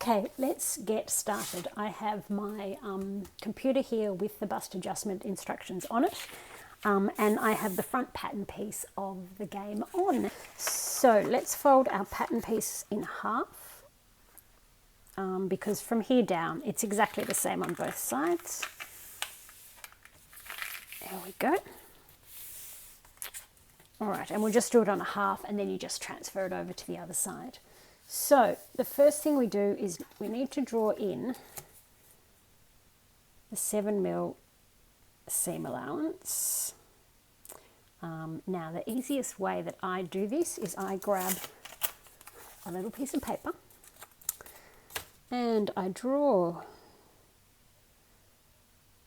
Okay, let's get started. I have my computer here with the bust adjustment instructions on it, and I have the front pattern piece of the game on. So let's fold our pattern piece in half, because from here down it's exactly the same on both sides. There we go. All right, and we'll just do it on a half, and then you just transfer it over to the other side. So the first thing we do is we need to draw in the 7mm seam allowance. Now the easiest way that I do this is I grab a little piece of paper and I draw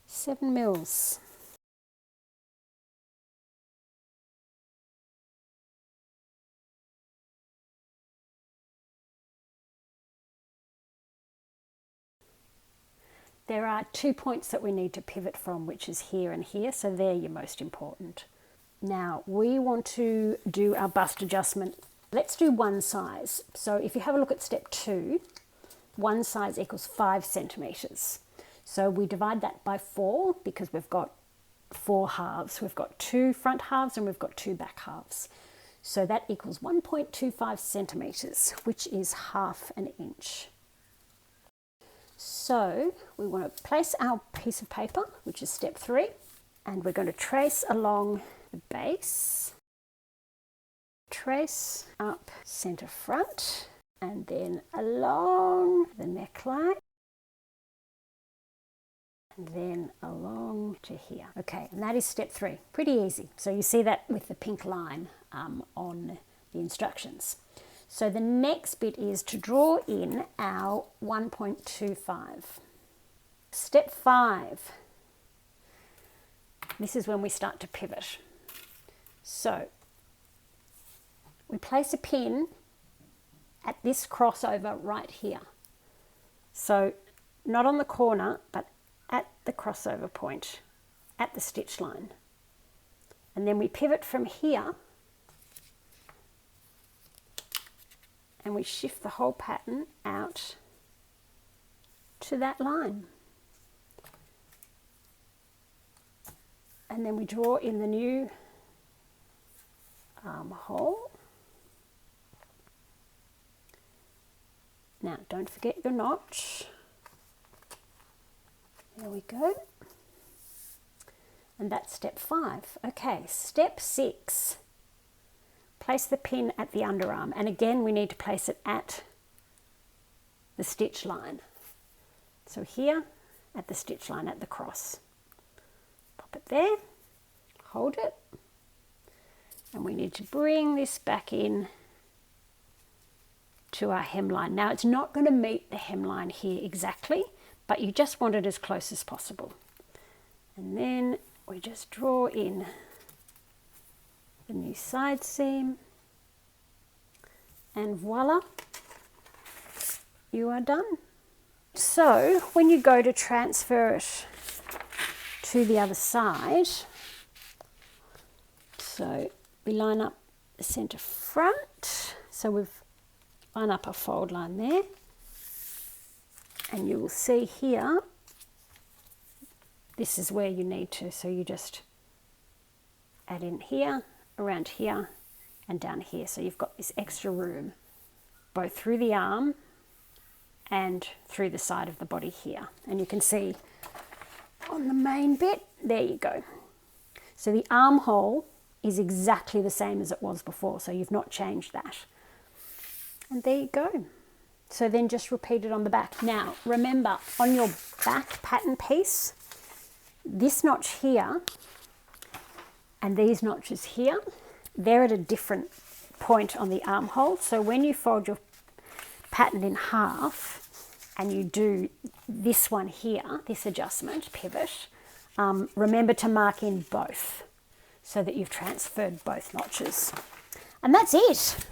7mm. There are 2 points that we need to pivot from, which is here and here, so they're your most important. Now we want to do our bust adjustment. Let's do one size. So if you have a look at step 2, one size equals 5 centimeters. So we divide that by 4 because we've got 4 halves. We've got 2 front halves and we've got 2 back halves. So that equals 1.25 centimeters, which is ½ an inch. So we want to place our piece of paper, which is step 3, and we're going to trace along the base, trace up center front, and then along the neckline, and then along to here. Okay, and that is step 3. Pretty easy. So you see that with the pink line on the instructions. So the next bit is to draw in our 1.25. Step 5, this is when we start to pivot. So we place a pin at this crossover right here. So not on the corner, but at the crossover point, at the stitch line. And then we pivot from here and we shift the whole pattern out to that line. And then we draw in the new armhole. Now don't forget your notch. There we go. And that's step 5. Okay, step 6. Place the pin at the underarm, and again we need to place it at the stitch line. So here at the stitch line at the cross. Pop it there, hold it, and we need to bring this back in to our hemline. Now it's not going to meet the hemline here exactly, but you just want it as close as possible. And then we just draw in the new side seam, and voila, you are done. So when you go to transfer it to the other side, so we line up the center front, so we've lined up a fold line there, and you will see here, this is where you need to, so you just add in here, around here, and down here. So you've got this extra room, both through the arm and through the side of the body here. And you can see on the main bit, there you go. So the armhole is exactly the same as it was before, so you've not changed that. And there you go. So then just repeat it on the back. Now, remember, on your back pattern piece, this notch here and these notches here, they're at a different point on the armhole. So when you fold your pattern in half and you do this one here, this adjustment, pivot, remember to mark in both so that you've transferred both notches. And that's it.